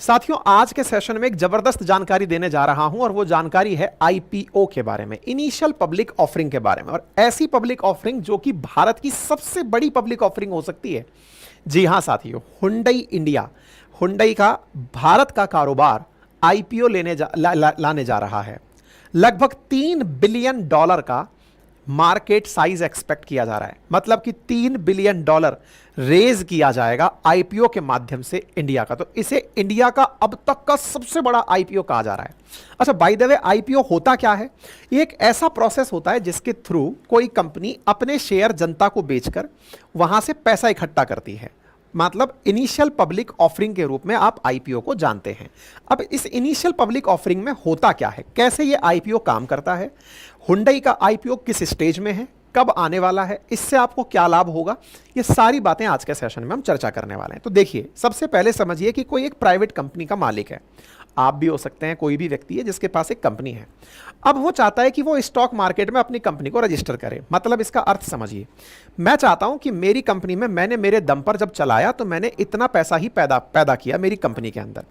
साथियों, आज के सेशन में एक जबरदस्त जानकारी देने जा रहा हूं और वो जानकारी है आईपीओ के बारे में, इनिशियल पब्लिक ऑफरिंग के बारे में। और ऐसी पब्लिक ऑफरिंग जो कि भारत की सबसे बड़ी पब्लिक ऑफरिंग हो सकती है। जी हां साथियों, हुंडई इंडिया, हुंडई का भारत का कारोबार आईपीओ लाने जा रहा है। लगभग $3 बिलियन का मार्केट साइज एक्सपेक्ट किया जा रहा है। मतलब कि $3 बिलियन रेज किया जाएगा आईपीओ के माध्यम से इंडिया का। तो इसे इंडिया का अब तक का सबसे बड़ा आईपीओ कहा जा रहा है। अच्छा, बाय द वे, आईपीओ होता क्या है? ये एक ऐसा प्रोसेस होता है जिसके थ्रू कोई कंपनी अपने शेयर जनता को बेचकर वहां से पैसा इकट्ठा करती है। मतलब इनिशियल पब्लिक ऑफरिंग के रूप में आप आईपीओ को जानते हैं। अब इस इनिशियल पब्लिक ऑफरिंग में होता क्या है, कैसे ये आईपीओ काम करता है, हुंडई का आईपीओ किस स्टेज में है, कब आने वाला है, इससे आपको क्या लाभ होगा, ये सारी बातें आज के सेशन में हम चर्चा करने वाले हैं। तो देखिए, सबसे पहले समझिए कि कोई एक प्राइवेट कंपनी का मालिक है। आप भी हो सकते हैं, कोई भी व्यक्ति है जिसके पास एक कंपनी है। अब वो चाहता है कि वो स्टॉक मार्केट में अपनी कंपनी को रजिस्टर करे। मतलब इसका अर्थ समझिए, मैं चाहता हूं कि मेरी कंपनी में मैंने मेरे दम पर जब चलाया तो मैंने इतना पैसा ही पैदा किया मेरी कंपनी के अंदर।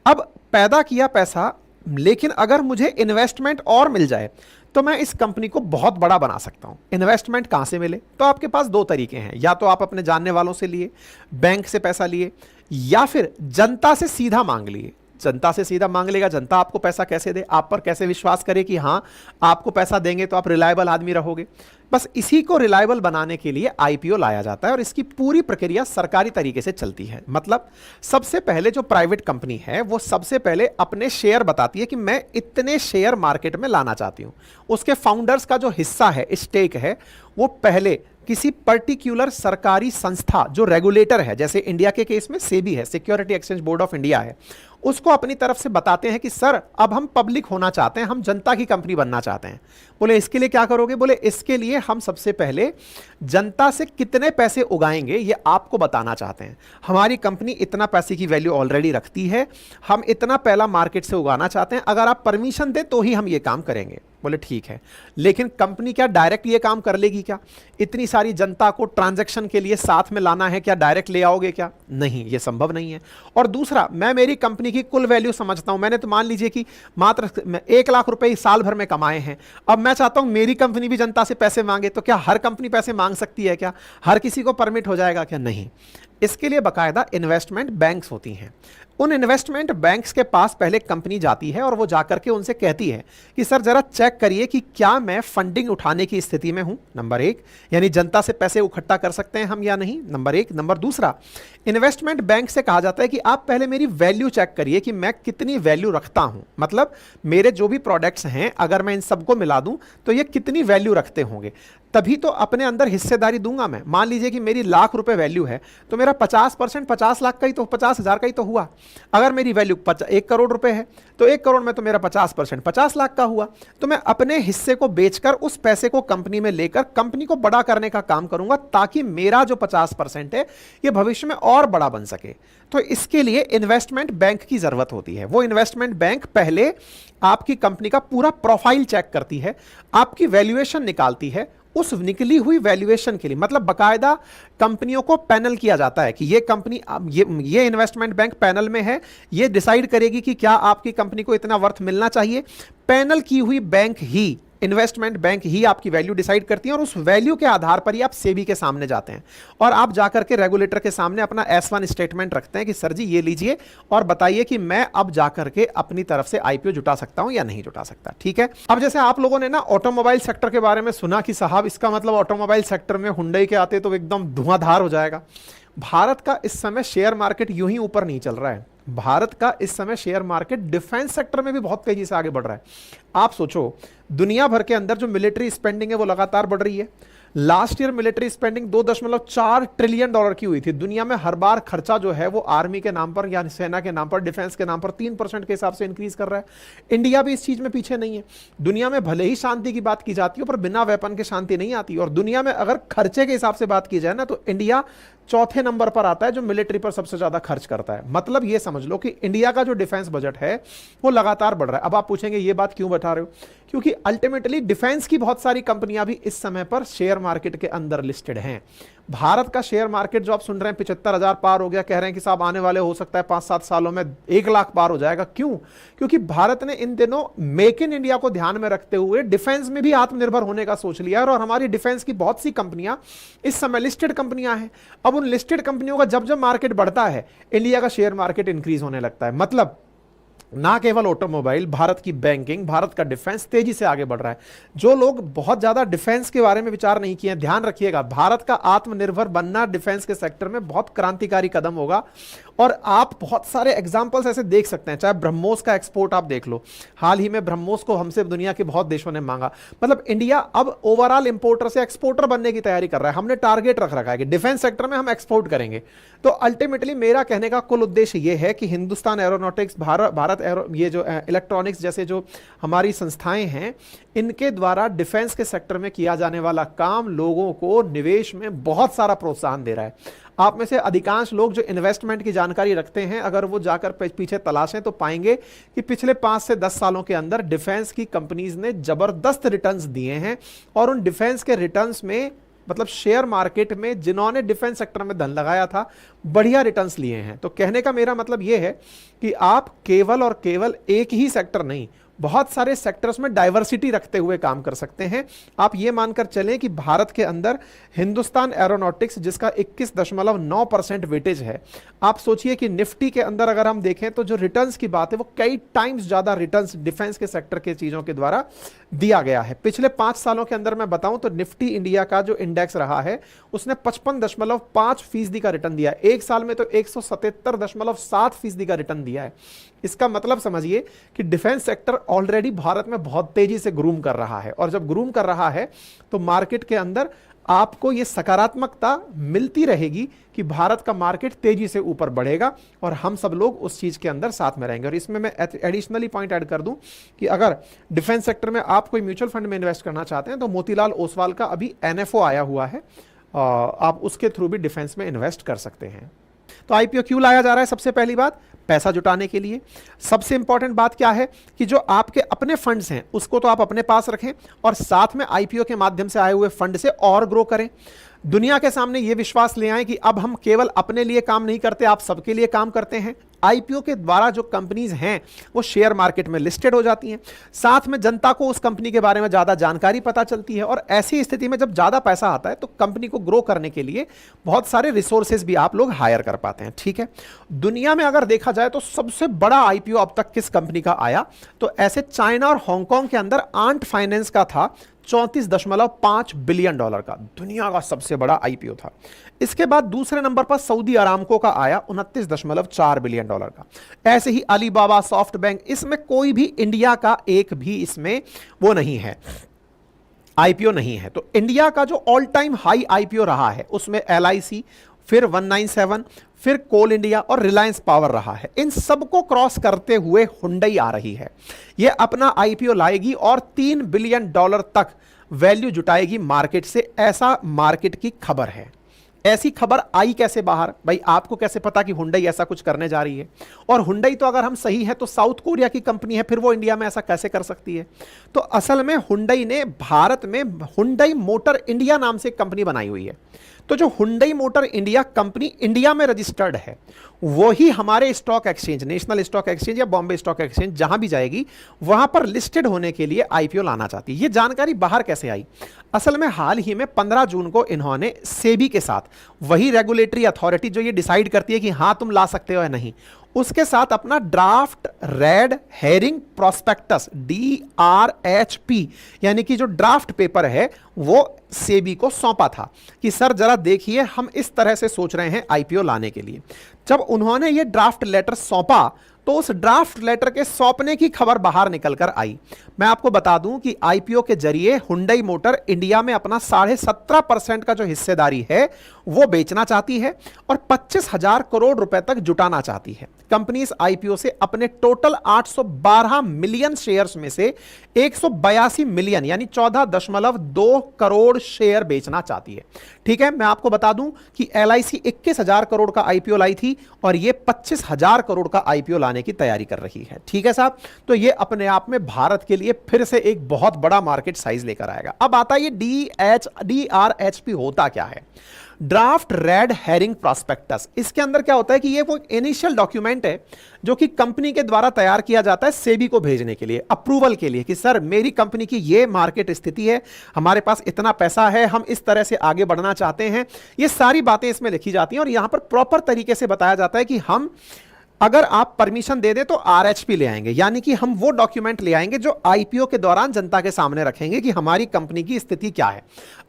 अब पैदा किया पैसा, लेकिन अगर मुझे इन्वेस्टमेंट और मिल जाए तो मैं इस कंपनी को बहुत बड़ा बना सकता हूं। इन्वेस्टमेंट कहां से मिले? तो आपके पास दो तरीके हैं, या तो आप अपने जानने वालों से लिए, बैंक से पैसा लिए, या फिर जनता से सीधा मांग लिए। जनता से सीधा मांग लेगा, जनता आपको पैसा कैसे दे, आप पर कैसे विश्वास करे कि हां आपको पैसा देंगे तो आप रिलायबल आदमी रहोगे। बस इसी को रिलायबल बनाने के लिए आईपीओ लाया जाता है और इसकी पूरी प्रक्रिया सरकारी तरीके से चलती है। मतलब सबसे पहले जो प्राइवेट कंपनी है वो सबसे पहले अपने शेयर बताती है कि मैं इतने शेयर मार्केट में लाना चाहती हूं। उसके फाउंडर्स का जो हिस्सा है, स्टेक है, वो पहले किसी पर्टिकुलर सरकारी संस्था जो रेगुलेटर है, जैसे इंडिया के केस में सेबी है, security exchange board of India है, उसको अपनी तरफ से बताते हैं कि सर अब हम पब्लिक होना चाहते हैं, हम जनता की कंपनी बनना चाहते हैं। बोले इसके लिए क्या करोगे? बोले इसके लिए हम सबसे पहले जनता से कितने पैसे उगाएंगे ये आपको बताना चाहते हैं। हमारी कंपनी इतना पैसे की वैल्यू ऑलरेडी रखती है, हम इतना पहला मार्केट से उगाना चाहते हैं, अगर आप परमिशन दें तो ही हम ये काम करेंगे। बोले ठीक है, लेकिन कंपनी क्या डायरेक्ट ये काम कर लेगी क्या? इतनी सारी जनता को ट्रांजैक्शन के लिए साथ में लाना है, क्या डायरेक्ट ले आओगे क्या? नहीं, ये संभव नहीं है। और दूसरा, मैं मेरी कंपनी की कुल वैल्यू समझता हूं। मैंने तो मान लीजिए कि मात्र 1 लाख रुपए साल भर में कमाए हैं। अब मैं चाहता हूं मेरी कंपनी भी जनता से पैसे मांगे, तो क्या हर कंपनी पैसे मांग सकती है क्या? हर किसी को परमिट हो जाएगा क्या? नहीं। इसके लिए बकायदा इन्वेस्टमेंट बैंक्स होती हैं। उन इन्वेस्टमेंट बैंक्स के पास पहले कंपनी जाती है और वो जाकर के उनसे कहती है कि सर जरा चेक करिए कि क्या मैं फंडिंग उठाने की स्थिति में हूं, नंबर 1, यानी जनता से पैसे इकट्ठा कर सकते हैं हम या नहीं, नंबर 1। नंबर दूसरा, इन्वेस्टमेंट बैंक से कहा जाता है कि आप पहले मेरी वैल्यू चेक करिए कि मैं कितनी वैल्यू रखता हूं। मतलब मेरे जो भी प्रोडक्ट्स हैं, अगर मैं इन सबको मिला दूं तो ये कितनी वैल्यू रखते होंगे, तभी तो अपने अंदर हिस्सेदारी दूंगा मैं। मान लीजिए कि मेरी लाख रुपए वैल्यू है, तो मेरा 50% 50 लाख का ही तो, 50,000 का ही तो हुआ। अगर मेरी वैल्यू 1 करोड़ रुपए है तो 1 करोड़ में तो मेरा 50% 50 लाख का हुआ। तो मैं अपने हिस्से को बेचकर उस पैसे को कंपनी में लेकर कंपनी को बड़ा करने का काम करूंगा, ताकि मेरा जो 50% है ये भविष्य में और बड़ा बन सके। तो इसके लिए इन्वेस्टमेंट बैंक की जरूरत होती है। वो इन्वेस्टमेंट बैंक पहले आपकी कंपनी का पूरा प्रोफाइल चेक करती है, आपकी वैल्यूएशन निकालती है। उस निकली हुई वैल्यूएशन के लिए, मतलब बकायदा कंपनियों को पैनल किया जाता है कि ये कंपनी, ये इन्वेस्टमेंट बैंक पैनल में है, ये डिसाइड करेगी कि क्या आपकी कंपनी को इतना वर्थ मिलना चाहिए। पैनल की हुई बैंक ही, इन्वेस्टमेंट बैंक ही आपकी वैल्यू डिसाइड करती है और उस वैल्यू के आधार पर ही आप सेबी के सामने जाते हैं और आप जाकर के रेगुलेटर के सामने अपना S1 स्टेटमेंट रखते हैं कि सर जी ये लीजिए और बताइए कि मैं अब जाकर के अपनी तरफ से आईपीओ जुटा सकता हूं या नहीं जुटा सकता। ठीक है। अब जैसे आप लोगों ने ना ऑटोमोबाइल सेक्टर के बारे में सुना कि साहब इसका मतलब ऑटोमोबाइल सेक्टर में हुंडई के आते तो एकदम धुआंधार हो जाएगा। भारत का इस समय शेयर मार्केट यूं ही ऊपर नहीं चल रहा है। भारत का इस समय शेयर मार्केट डिफेंस सेक्टर में भी बहुत तेजी से आगे बढ़ रहा है। आप सोचो, दुनिया भर के अंदर जो मिलिट्री स्पेंडिंग है वो लगातार बढ़ रही है। Last year military spending $2.4 trillion की हुई थी। दुनिया में हर बार खर्चा जो है वो आर्मी के नाम पर या सेना के नाम पर, डिफेंस के नाम पर 3% के हिसाब से इंक्रीज कर रहा है। इंडिया भी इस चीज में पीछे नहीं है। दुनिया में भले ही शांति की बात की जाती है पर बिना वेपन के शांति नहीं आती। और दुनिया में अगर खर्चे के हिसाब से बात की जाए ना तो इंडिया चौथे नंबर पर आता है जो मिलिट्री पर सबसे ज्यादा खर्च करता है। मतलब ये समझ लो कि इंडिया का जो डिफेंस बजट है वो लगातार बढ़ रहा है। अब आप पूछेंगे ये बात क्यों बता रहे हो? क्योंकि अल्टीमेटली डिफेंस की बहुत सारी कंपनियां भी इस समय पर शेयर मार्केट के अंदर लिस्टेड हैं। भारत का शेयर मार्केट जो आप सुन रहे हैं 75,000 पार हो गया, कह रहे हैं कि साहब आने वाले हो सकता है 5-7 सालों में 1 लाख पार हो जाएगा। क्यों? क्योंकि भारत ने इन दिनों मेक इन इंडिया को ध्यान में रखते हुए डिफेंस में भी आत्मनिर्भर होने का सोच लिया है, और हमारी डिफेंस की बहुत सी कंपनियां इस समय लिस्टेड कंपनियां हैं। अब उन लिस्टेड कंपनियों का जब जब मार्केट बढ़ता है, इंडिया का शेयर मार्केट इंक्रीज होने लगता है। मतलब ना केवल ऑटोमोबाइल, भारत की बैंकिंग, भारत का डिफेंस तेजी से आगे बढ़ रहा है। जो लोग बहुत ज्यादा डिफेंस के बारे में विचार नहीं किए, ध्यान रखिएगा, भारत का आत्मनिर्भर बनना डिफेंस के सेक्टर में बहुत क्रांतिकारी कदम होगा। और आप बहुत सारे एग्जांपल्स ऐसे देख सकते हैं, चाहे ब्रह्मोस का एक्सपोर्ट आप देख लो, हाल ही में ब्रह्मोस को हमसे दुनिया के बहुत देशों ने मांगा। मतलब इंडिया अब ओवरऑल इंपोर्टर से एक्सपोर्टर बनने की तैयारी कर रहा है। हमने टारगेट रख रखा है कि डिफेंस सेक्टर में हम एक्सपोर्ट करेंगे। तो अल्टीमेटली मेरा कहने का कुल उद्देश्य यह है कि हिंदुस्तान एरोनॉटिक्स, भारत ये जो इलेक्ट्रॉनिक्स जैसे जो हमारी संस्थाएं हैं, इनके द्वारा डिफेंस के सेक्टर में किया जाने वाला काम लोगों को निवेश में बहुत सारा प्रोत्साहन दे रहा है। आप में से अधिकांश लोग जो इन्वेस्टमेंट की जानकारी रखते हैं, अगर वो जाकर पीछे तलाशें तो पाएंगे कि पिछले 5 से 10 सालों के अंदर डिफेंस की कंपनीज ने जबरदस्त रिटर्न्स दिए हैं। और उन डिफेंस के रिटर्न्स में, मतलब शेयर मार्केट में जिन्होंने डिफेंस सेक्टर में धन लगाया था, बढ़िया रिटर्न्स लिए हैं। तो कहने का मेरा मतलब यह है कि आप केवल और केवल एक ही सेक्टर नहीं, बहुत सारे सेक्टर्स में डाइवर्सिटी रखते हुए काम कर सकते हैं। आप ये मानकर चलें कि भारत के अंदर हिंदुस्तान एरोनॉटिक्स, जिसका 21.9% वेटेज है, आप सोचिए कि निफ्टी के अंदर अगर हम देखें तो जो रिटर्न्स की बात है वो कई टाइम्स ज्यादा रिटर्न्स डिफेंस के सेक्टर के चीजों के द्वारा दिया गया है। पिछले 5 सालों के अंदर मैं बताऊं तो निफ्टी इंडिया का जो इंडेक्स रहा है, उसने 55.5% का रिटर्न दिया। एक साल में तो 177.7% का रिटर्न दिया है। इसका मतलब समझिए कि डिफेंस सेक्टर ऑलरेडी भारत में बहुत तेजी से ग्रूम कर रहा है, और जब ग्रूम कर रहा है तो मार्केट के अंदर आपको यह सकारात्मकता मिलती रहेगी कि भारत का मार्केट तेजी से ऊपर बढ़ेगा और हम सब लोग उस चीज के अंदर साथ में रहेंगे। और इसमें मैं एडिशनली पॉइंट ऐड कर दूं कि अगर डिफेंस सेक्टर में आप कोई म्यूचुअल फंड में इन्वेस्ट करना चाहते हैं तो मोतीलाल ओसवाल का अभी एनएफओ आया हुआ है, आप उसके थ्रू भी डिफेंस में इन्वेस्ट कर सकते हैं। तो आईपीओ क्यों लाया जा रहा है? सबसे पहली बात, पैसा जुटाने के लिए। सबसे इंपॉर्टेंट बात क्या है कि जो आपके अपने फंड्स हैं उसको तो आप अपने पास रखें, और साथ में आईपीओ के माध्यम से आए हुए फंड से और ग्रो करें। दुनिया के सामने यह विश्वास ले आए कि अब हम केवल अपने लिए काम नहीं करते, आप सबके लिए काम करते हैं। आईपीओ के द्वारा जो कंपनीज हैं वो शेयर मार्केट में लिस्टेड हो जाती हैं, साथ में जनता को उस कंपनी के बारे में ज्यादा जानकारी पता चलती है, और ऐसी स्थिति में जब ज्यादा पैसा आता है तो कंपनी को ग्रो करने के लिए बहुत सारे रिसोर्सेज भी आप लोग हायर कर पाते हैं। ठीक है, दुनिया में अगर देखा जाए तो सबसे बड़ा आईपीओ अब तक किस कंपनी का आया, तो ऐसे चाइना और हांगकांग के अंदर आंट फाइनेंस का था, $34.5 बिलियन का दुनिया का सबसे बड़ा आईपीओ था। इसके बाद दूसरे नंबर पर सऊदी अरामको का आया $29.4 बिलियन का। ऐसे ही अलीबाबा, सॉफ्ट बैंक, इसमें कोई भी इंडिया का एक भी इसमें वो नहीं है, आईपीओ नहीं है। तो इंडिया का जो ऑल टाइम हाई आईपीओ रहा है उसमें एलआईसी, फिर 197, फिर कोल इंडिया और रिलायंस पावर रहा है। इन सबको क्रॉस करते हुए हुंडई आ रही है। यह अपना आईपीओ लाएगी और $3 बिलियन तक वैल्यू जुटाएगी मार्केट से, ऐसा मार्केट की खबर है। ऐसी खबर आई कैसे बाहर? भाई आपको कैसे पता कि हुंडई ऐसा कुछ करने जा रही है? और हुंडई तो अगर हम सही है तो साउथ कोरिया की कंपनी है, फिर वो इंडिया में ऐसा कैसे कर सकती है? तो असल में हुंडई ने भारत में हुंडई मोटर इंडिया नाम से एक कंपनी बनाई हुई है। तो जो Hyundai motor India company India में रजिस्टर्ड है, वही हमारे stock exchange, national stock exchange या बॉम्बे स्टॉक एक्सचेंज, जहां भी जाएगी वहां पर लिस्टेड होने के लिए आईपीओ लाना चाहती है। ये जानकारी बाहर कैसे आई? असल में हाल ही में 15 जून को इन्होंने सेबी के साथ, वही रेगुलेटरी अथॉरिटी जो ये डिसाइड करती है कि हां तुम ला सकते हो या नहीं, उसके साथ अपना draft red herring prospectus DRHP यानी कि जो ड्राफ्ट पेपर है वो सेबी को सौंपा था कि सर जरा देखिए हम इस तरह से सोच रहे हैं आईपीओ लाने के लिए। जब उन्होंने ये ड्राफ्ट लेटर सौंपा तो उस ड्राफ्ट लेटर के सौंपने की खबर बाहर निकलकर आई। मैं आपको बता दूं कि आईपीओ के जरिए हुंडई मोटर इंडिया में अपना 17.5% का जो हिस्सेदारी है वो बेचना चाहती है और 25,000 करोड़ रुपए तक जुटाना चाहती है। कंपनी इस आईपीओ से अपने टोटल 812 मिलियन शेयर्स में से 182 मिलियन यानी 14.2 करोड़ शेयर बेचना चाहती है। ठीक है, मैं आपको बता दूं कि एलआईसी 21,000 करोड़ का आईपीओ लाई थी और ये 25,000 करोड़ का आईपीओ लाने की तैयारी कर रही है। ठीक है साहब, तो ये अपने आप में भारत के लिए फिर से एक बहुत बड़ा मार्केट साइज लेकर आएगा। अब आता है ये DRHP होता क्या है? Draft red herring prospectus. इसके अंदर क्या होता है कि ये वो इनिशियल डॉक्यूमेंट है जो कि कंपनी के द्वारा तैयार किया जाता है सेबी को भेजने के लिए, अप्रूवल के लिए, कि सर मेरी कंपनी की ये मार्केट स्थिति है, हमारे पास इतना पैसा है, हम इस तरह से आगे बढ़ना चाहते हैं। ये सारी बातें इसमें लिखी जाती हैं और यहां पर प्रॉपर तरीके से बताया जाता है कि हम अगर आप परमिशन दे दें तो आरएचपी ले आएंगे, यानी कि हम वो डॉक्यूमेंट ले आएंगे जो आईपीओ के दौरान जनता के सामने रखेंगे कि हमारी कंपनी की स्थिति क्या है।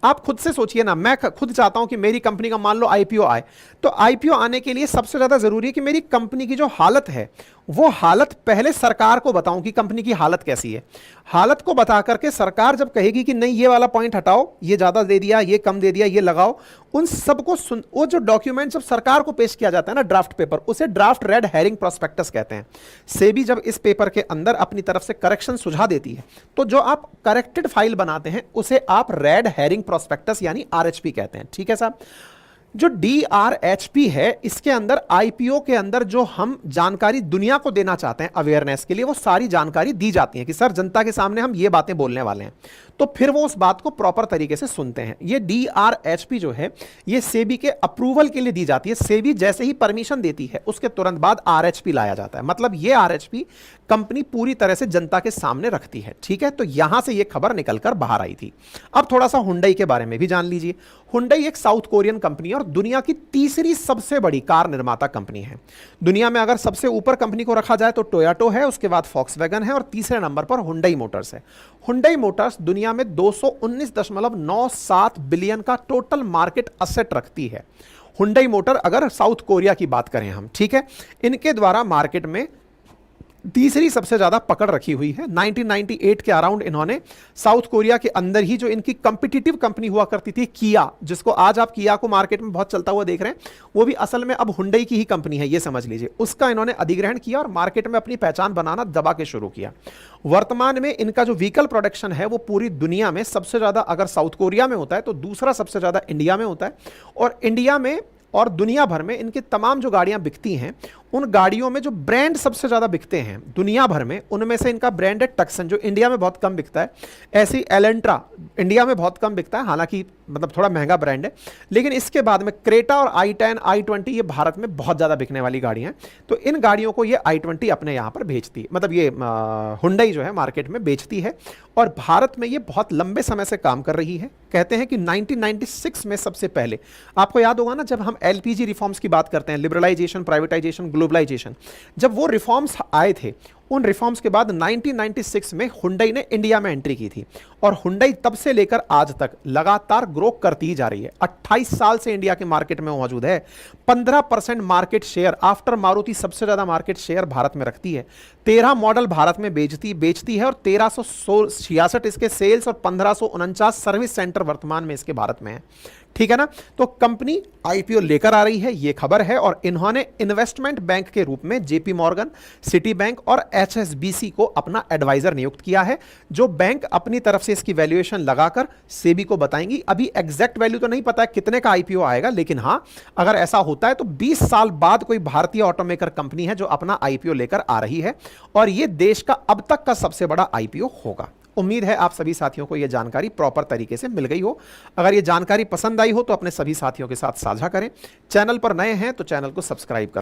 आप खुद से सोचिए ना, मैं खुद चाहता हूं कि मेरी कंपनी का मान लो आईपीओ आए, तो आईपीओ आने के लिए सबसे ज्यादा जरूरी है कि मेरी कंपनी की जो हालत है वो हालत पहले सरकार को बताऊं कि कंपनी की हालत कैसी है। हालत को बता करके सरकार जब कहेगी कि नहीं ये वाला पॉइंट हटाओ, ये ज्यादा दे दिया, ये कम दे दिया, ये लगाओ, उन सबको सुन, वो जो डॉक्यूमेंट जब सरकार को पेश किया जाता है ना, ड्राफ्ट पेपर, उसे ड्राफ्ट रेड हेरिंग प्रॉस्पेक्टस कहते हैं। सेबी जब इस पेपर के अंदर अपनी तरफ से करेक्शन सुझा देती है तो जो आप करेक्टेड फाइल बनाते हैं उसे आप रेड हेरिंग प्रॉस्पेक्टस यानी आरएचपी कहते हैं। ठीक है साहब, जो DRHP है इसके अंदर आईपीओ के अंदर जो हम जानकारी दुनिया को देना चाहते हैं अवेयरनेस के लिए, वो सारी जानकारी दी जाती है कि सर जनता के सामने हम ये बातें बोलने वाले हैं, तो फिर वो उस बात को प्रॉपर तरीके से सुनते हैं। ये DRHP जो है ये सेबी के अप्रूवल के लिए दी जाती है। सेबी जैसे ही परमिशन देती है उसके तुरंत बाद आरएचपी लाया जाता है, मतलब ये आरएचपी कंपनी पूरी तरह से जनता के सामने रखती है। ठीक है, तो यहां से ये खबर निकलकर बाहर आई थी। अब थोड़ा सा हुंडई के बारे में भी जान लीजिए। हुंडई एक साउथ कोरियन कंपनी है और दुनिया की तीसरी सबसे बड़ी कार निर्माता कंपनी है। दुनिया में अगर सबसे ऊपर कंपनी को रखा जाए तो टोयोटो है, उसके बाद फॉक्सवैगन है और तीसरे नंबर पर हुंडई मोटर्स है। हुंडई मोटर्स दुनिया में 219.97 बिलियन का टोटल मार्केट असेट रखती है। हुंडई मोटर अगर साउथ कोरिया की बात करें हम, ठीक है, इनके द्वारा मार्केट में तीसरी सबसे ज्यादा पकड़ रखी हुई है। 1998 के अराउंड इन्होंने साउथ कोरिया के अंदर ही जो इनकी कंपिटिटिव कंपनी हुआ करती थी किया, जिसको आज आप किया को मार्केट में बहुत चलता हुआ देख रहे हैं, वो भी असल में अब हुंडई की ही कंपनी है, ये समझ लीजिए। उसका इन्होंने अधिग्रहण किया और मार्केट में अपनी पहचान बनाना दबा के शुरू किया। वर्तमान में इनका जो व्हीकल प्रोडक्शन है वो पूरी दुनिया में सबसे ज्यादा अगर साउथ कोरिया में होता है तो दूसरा सबसे ज्यादा इंडिया में होता है। और इंडिया में और दुनिया भर में इनकी तमाम जो गाड़ियां बिकती हैं उन गाड़ियों में जो ब्रांड सबसे ज्यादा बिकते हैं दुनिया भर में, उनमें से इनका ब्रांड है टक्सन, जो इंडिया में बहुत कम बिकता है। ऐसी एलेंट्रा इंडिया में बहुत कम बिकता है, हालांकि मतलब थोड़ा महंगा ब्रांड है। लेकिन इसके बाद में क्रेटा और i10 i20 ये भारत में बहुत ज्यादा बिकने वाली गाड़ियां हैं। तो इन गाड़ियों को ये i20 अपने यहां पर बेचती है, मतलब ये हुंडई जो है मार्केट में बेचती है और भारत में ये बहुत लंबे समय से काम कर रही है। कहते हैं कि 1996 में सबसे पहले, आपको याद होगा ना जब हम एलपीजी रिफॉर्म्स की बात करते हैं, लिबरलाइजेशन, प्राइवेटाइजेशन, ग्लोबलाइजेशन, जब वो रिफॉर्म्स आए थे, उन रिफॉर्म्स के बाद 1996 में हुंडई ने इंडिया में एंट्री की थी और हुंडई तब से लेकर आज तक लगातार ग्रो करती ही जा रही है। 28 साल से इंडिया के मार्केट में मौजूद है। 15% मार्केट शेयर, आफ्टर मारुति सबसे ज्यादा मार्केट शेयर भारत में रखती है। 13 मॉडल भारत में बेचती है और 1366 इसके सेल्स और 1549 सर्विस सेंटर वर्तमान में इसके भारत में है। ठीक है ना, तो कंपनी आईपीओ लेकर आ रही है, ये खबर है। और इन्होंने इन्वेस्टमेंट बैंक के रूप में जेपी मॉर्गन, सिटी बैंक और एचएसबीसी को अपना एडवाइजर नियुक्त किया है, जो बैंक अपनी तरफ से इसकी वैल्यूएशन लगाकर सेबी को बताएंगी। अभी एग्जैक्ट वैल्यू तो नहीं पता है कितने का आईपीओ आएगा, लेकिन हां अगर ऐसा होता है तो 20 साल बाद कोई भारतीय ऑटोमेकर कंपनी है जो अपना आईपीओ लेकर आ रही है और यह देश का अब तक का सबसे बड़ा आईपीओ होगा। उम्मीद है आप सभी साथियों को यह जानकारी प्रॉपर तरीके से मिल गई हो। अगर यह जानकारी पसंद आई हो तो अपने सभी साथियों के साथ साझा करें। चैनल पर नए हैं तो चैनल को सब्सक्राइब कर